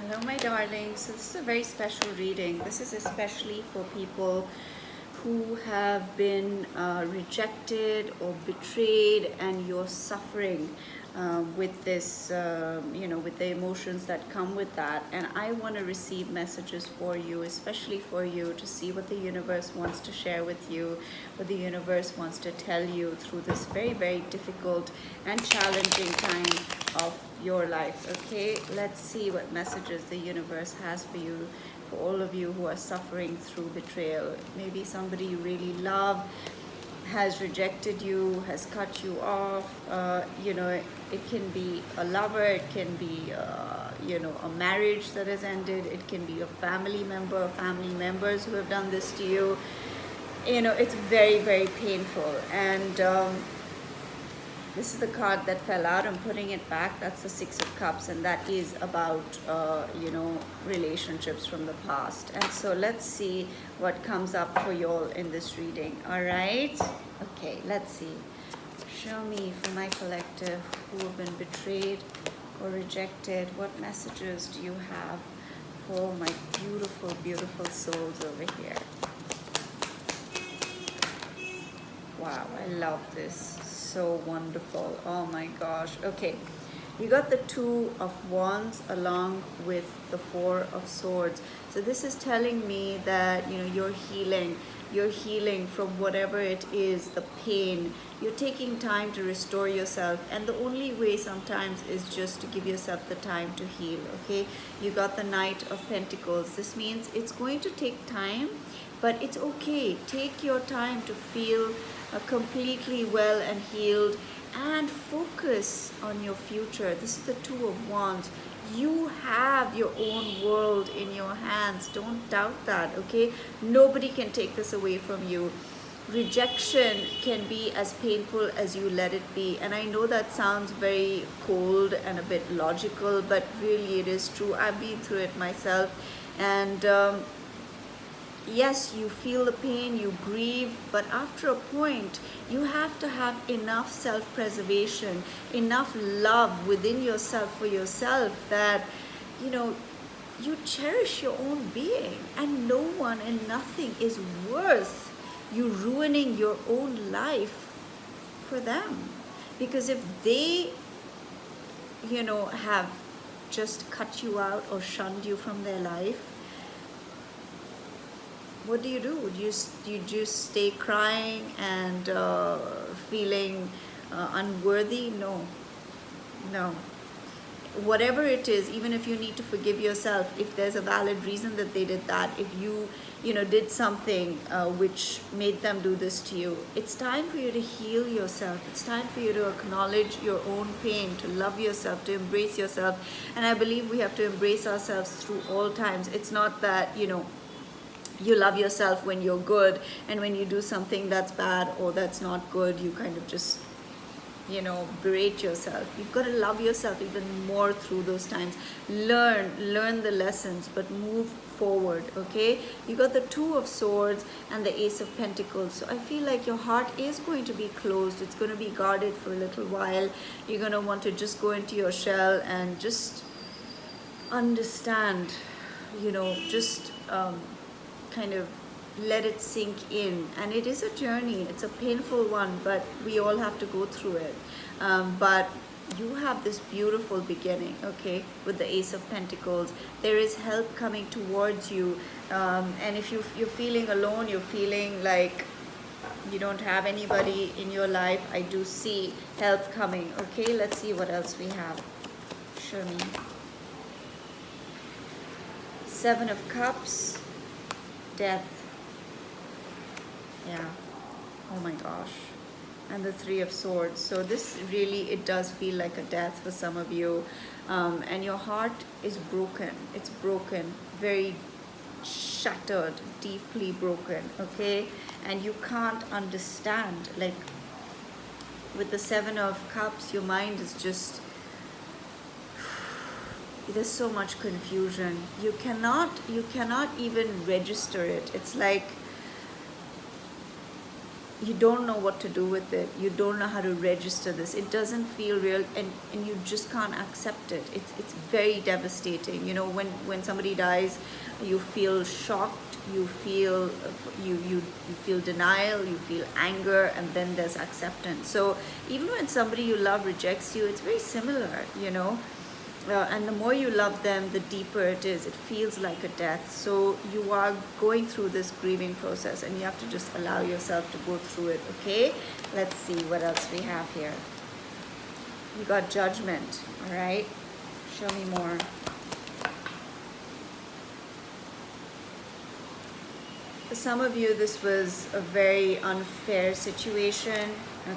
Hello, my darlings. So this is a very special reading. This is especially for people who have been rejected or betrayed, and you're suffering with this, with the emotions that come with that. And I want to receive messages for you, especially for you, to see what the universe wants to share with you, what the universe wants to tell you through this very, very difficult and challenging time of your life. Okay, let's see what messages the universe has for you, for all of you who are suffering through betrayal. Maybe somebody you really love has rejected you, has cut you off. It can be a lover, it can be a marriage that has ended, it can be a family member or family members who have done this to you. It's very, very painful. And this is the card that fell out. I'm putting it back. That's the Six of Cups, and that is about relationships from the past. And so let's see what comes up for you all in this reading. All right. Okay. Let's see. Show me, for my collective who have been betrayed or rejected, what messages do you have for my beautiful, beautiful souls over here? Wow, I love this. So wonderful. Oh my gosh. Okay. You got the Two of Wands along with the Four of Swords. So this is telling me that, you're healing. You're healing from whatever it is, the pain. You're taking time to restore yourself. And the only way sometimes is just to give yourself the time to heal, okay? You got the Knight of Pentacles. This means it's going to take time, but it's okay. Take your time to feel completely well and healed, and focus on your future. This is the Two of Wands. You have your own world in your hands. Don't doubt that, okay? Nobody can take this away from you. Rejection can be as painful as you let it be. And I know that sounds very cold and a bit logical, but really it is true. I've been through it myself. And yes, you feel the pain, you grieve, but after a point, you have to have enough self-preservation, enough love within yourself for yourself that, you cherish your own being, and no one and nothing is worth you ruining your own life for them. Because if they, have just cut you out or shunned you from their life, what do? You just stay crying and feeling unworthy? No, no. Whatever it is, even if you need to forgive yourself, if there's a valid reason that they did that, if you did something which made them do this to you, it's time for you to heal yourself. It's time for you to acknowledge your own pain, to love yourself, to embrace yourself. And I believe we have to embrace ourselves through all times. It's not that you love yourself when you're good, and when you do something that's bad or that's not good, you kind of just berate yourself. You've got to love yourself even more through those times. Learn the lessons, but move forward. Okay, you got the Two of Swords and the Ace of Pentacles. So I feel like your heart is going to be closed. It's going to be guarded for a little while. You're going to want to just go into your shell and just understand, just kind of let it sink in. And it is a journey, it's a painful one, but we all have to go through it. But you have this beautiful beginning, okay, with the Ace of Pentacles. There is help coming towards you. And if you're feeling alone, you're feeling like you don't have anybody in your life, I do see help coming. Okay, let's see what else we have. Show me. Seven of Cups, Death. Yeah. Oh my gosh. And the Three of Swords. So this really, it does feel like a death for some of you. And your heart is broken. It's broken. Very shattered. Deeply broken. Okay? And you can't understand. Like, with the Seven of Cups, your mind is just... there's so much confusion. You cannot even register it. It's like you don't know what to do with it. You don't know how to register this. It doesn't feel real, and you just can't accept it. It's very devastating. You know, when somebody dies, you feel shocked, you feel you feel denial, you feel anger, and then there's acceptance. So even when somebody you love rejects you, it's very similar, you know. And the more you love them, the deeper it is. It feels like a death. So you are going through this grieving process, and you have to just allow yourself to go through it, okay? Let's see what else we have here. You got Judgment, all right? Show me more. For some of you, this was a very unfair situation,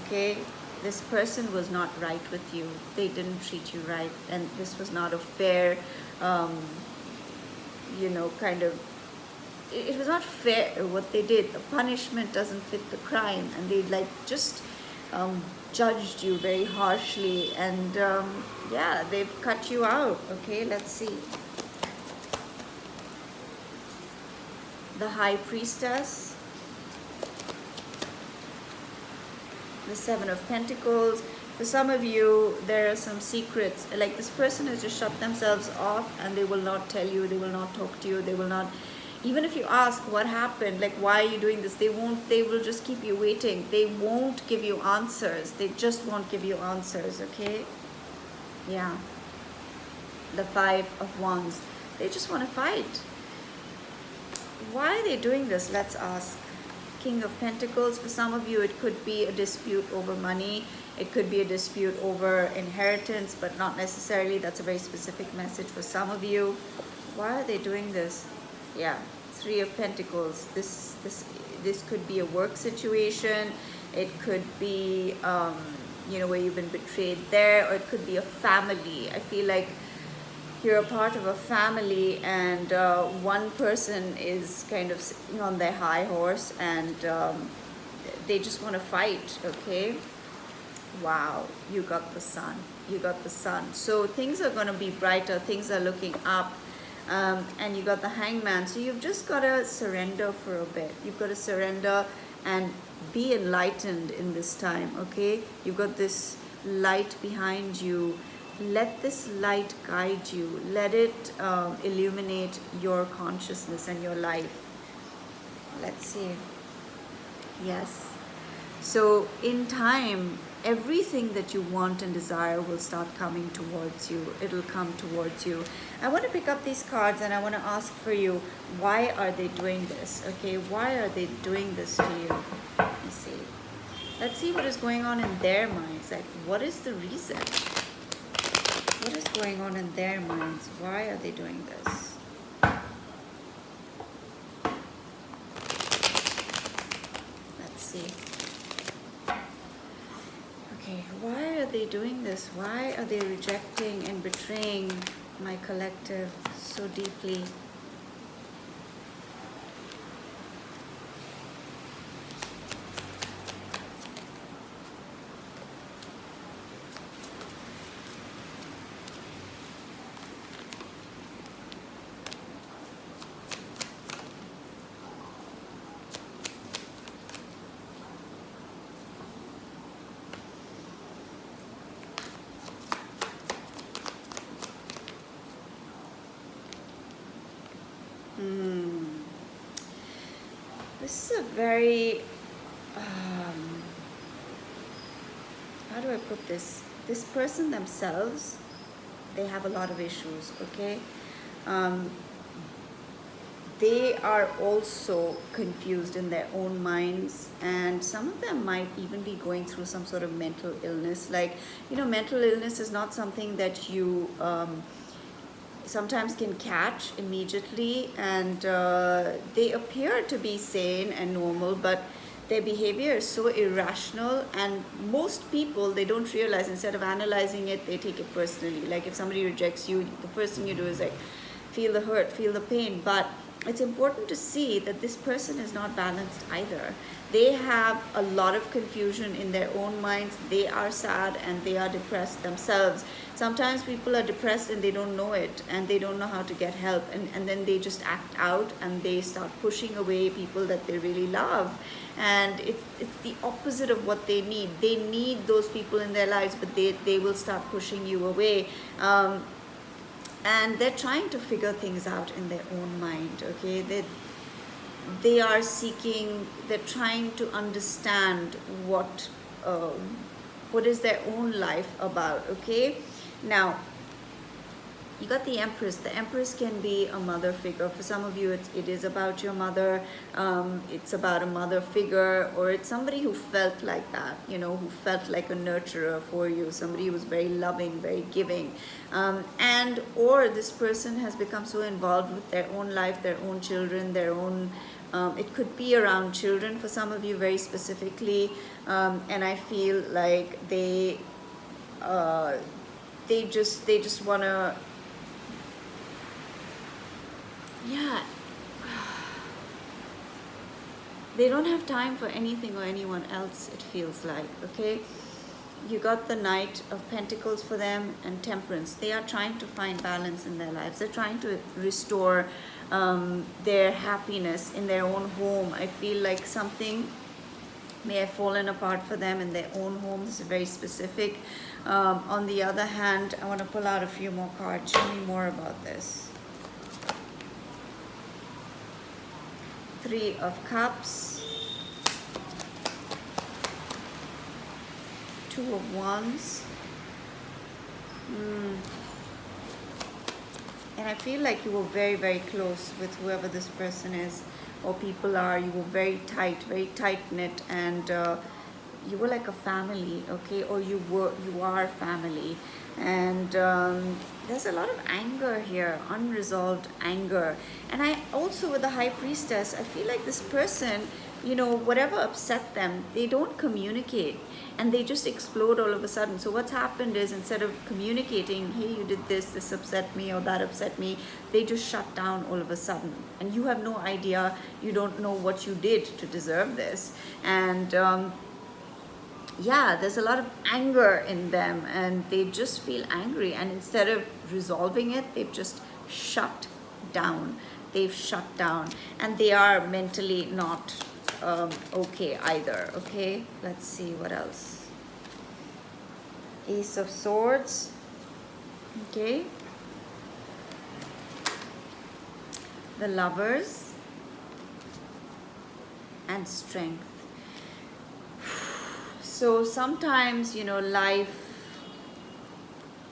okay? This person was not right with you. They didn't treat you right, and this was not a fair, you know, kind of, it was not fair what they did. The punishment doesn't fit the crime, and they like just judged you very harshly, and yeah, they've cut you out, okay? Let's see. The High Priestess, the Seven of Pentacles. For some of you, there are some secrets. Like this person has just shut themselves off, and they will not tell you, they will not talk to you, they will not, even if you ask what happened, like why are you doing this, they won't, they will just keep you waiting. They won't give you answers. They just won't give you answers, okay? Yeah. The Five of Wands. They just want to fight. Why are they doing this? Let's ask. King of Pentacles. For some of you, it could be a dispute over money. It could be a dispute over inheritance, but not necessarily. That's a very specific message for some of you. Why are they doing this? Yeah, Three of Pentacles. This could be a work situation. It could be, you know, where you've been betrayed there, or it could be a family. I feel like you're a part of a family, and one person is kind of sitting on their high horse, and they just want to fight, okay? Wow, you got the Sun. You got the Sun. So things are going to be brighter. Things are looking up. And you got the Hangman. So you've just got to surrender for a bit. You've got to surrender and be enlightened in this time, okay? You've got this light behind you. Let this light guide you. Let it illuminate your consciousness and your life. Let's see. Yes. So in time, everything that you want and desire will start coming towards you. It'll come towards you. I want to pick up these cards, and I want to ask for you, why are they doing this? Okay, why are they doing this to you? Let me see. Let's see what is going on in their minds. Like, what is the reason? What is going on in their minds? Why are they doing this? Let's see. Okay, why are they doing this? Why are they rejecting and betraying my collective so deeply? This is a very, how do I put this? This person themselves, they have a lot of issues, okay? They are also confused in their own minds, and some of them might even be going through some sort of mental illness. Like, you know, mental illness is not something that you sometimes can catch immediately, and they appear to be sane and normal, but their behavior is so irrational, and most people, they don't realize, instead of analyzing it, they take it personally. Like if somebody rejects you, the first thing you do is like feel the hurt, feel the pain. But it's important to see that this person is not balanced either. they have a lot of confusion in their own minds. They are sad and they are depressed themselves. Sometimes people are depressed and they don't know it, and they don't know how to get help, and then they just act out and they start pushing away people that they really love. And it's the opposite of what they need. They need those people in their lives, but they will start pushing you away. And they're trying to figure things out in their own mind, okay? They are seeking, they're trying to understand what is their own life about, okay? Now, you got the Empress. The Empress can be a mother figure. For some of you, it is about your mother. It's about a mother figure, or it's somebody who felt like that, you know, who felt like a nurturer for you, somebody who was very loving, very giving. And or this person has become so involved with their own life, their own children, their own, it could be around children for some of you very specifically. And I feel like they just want to, yeah, they don't have time for anything or anyone else, it feels like, okay? You got the Knight of Pentacles for them, and Temperance. They are trying to find balance in their lives. They're trying to restore their happiness in their own home. I feel like something may have fallen apart for them in their own home. This is very specific. On the other hand, I want to pull out a few more cards. Show me more about this. Three of Cups, Two of Wands, and I feel like you were very, very close with whoever this person is or people are. You were very tight knit, and you were like a family, okay? Or you are family. And there's a lot of anger here, unresolved anger. And I also, with the High Priestess, I feel like this person, you know, whatever upset them, they don't communicate, and they just explode all of a sudden. So what's happened is, instead of communicating, hey, you did this upset me, or that upset me, they just shut down all of a sudden. And you have no idea, you don't know what you did to deserve this. And yeah, there's a lot of anger in them, and they just feel angry, and instead of resolving it, they've just shut down. They've shut down, and they are mentally not okay either, okay? Let's see what else. Ace of Swords, okay? The Lovers, and Strength. So sometimes, you know, life,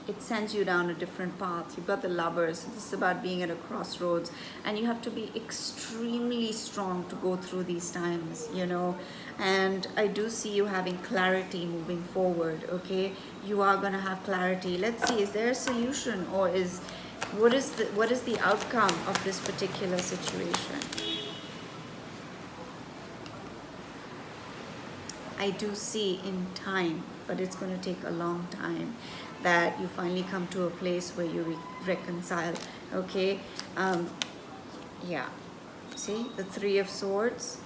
it sends you down a different path. You've got the Lovers. This is about being at a crossroads, and you have to be extremely strong to go through these times, you know. And I do see you having clarity moving forward, okay? You are going to have clarity. Let's see, is there a solution, or what is the outcome of this particular situation? I do see in time, but it's going to take a long time, that you finally come to a place where you reconcile, okay? Yeah, see, the Three of Swords.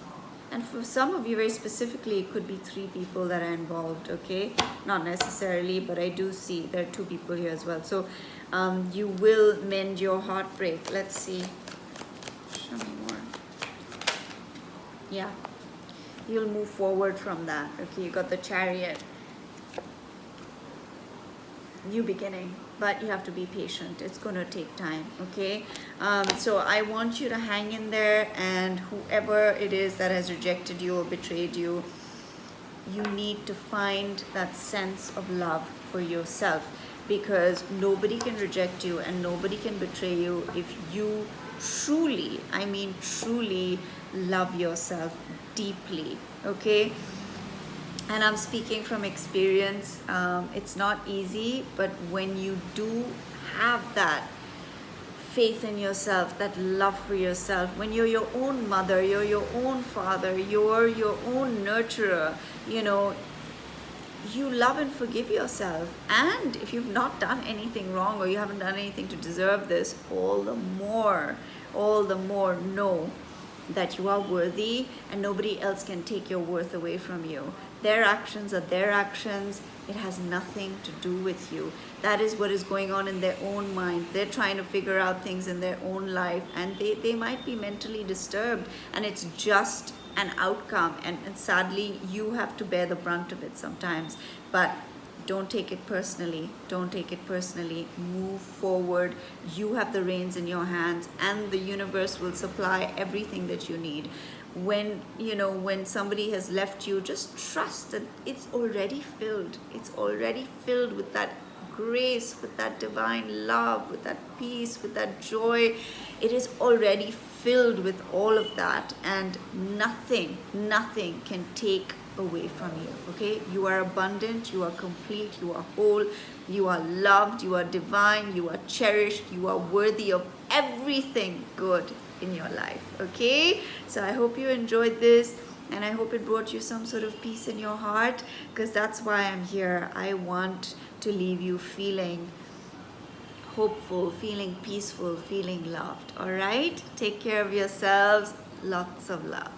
And for some of you, very specifically, it could be three people that are involved, okay? Not necessarily, but I do see there are two people here as well. So you will mend your heartbreak. Let's see. Show me more. Yeah. You'll move forward from that, okay? You got the Chariot. New beginning, but you have to be patient. It's going to take time, okay? So I want you to hang in there, and whoever it is that has rejected you or betrayed you, you need to find that sense of love for yourself, because nobody can reject you and nobody can betray you if you truly, I mean truly, love yourself deeply, okay? And I'm speaking from experience. It's not easy, but when you do have that faith in yourself, that love for yourself, when you're your own mother, you're your own father, you're your own nurturer, you know, you love and forgive yourself. And if you've not done anything wrong, or you haven't done anything to deserve this, all the more know that you are worthy and nobody else can take your worth away from you. Their actions are their actions. It has nothing to do with you. That is what is going on in their own mind. They're trying to figure out things in their own life, and they might be mentally disturbed, and it's just an outcome, and sadly you have to bear the brunt of it sometimes. But don't take it personally. Don't take it personally. Move forward. You have the reins in your hands, and the universe will supply everything that you need. When somebody has left you, just trust that it's already filled. It's already filled with that grace, with that divine love, with that peace, with that joy. It is already filled with all of that, and nothing can take away from you. Okay, you are abundant, you are complete, you are whole, you are loved, you are divine, you are cherished, you are worthy of everything good in your life. Okay, so I hope you enjoyed this, and I hope it brought you some sort of peace in your heart, because that's why I'm here. I want to leave you feeling hopeful, feeling peaceful, feeling loved. All right, take care of yourselves. Lots of love.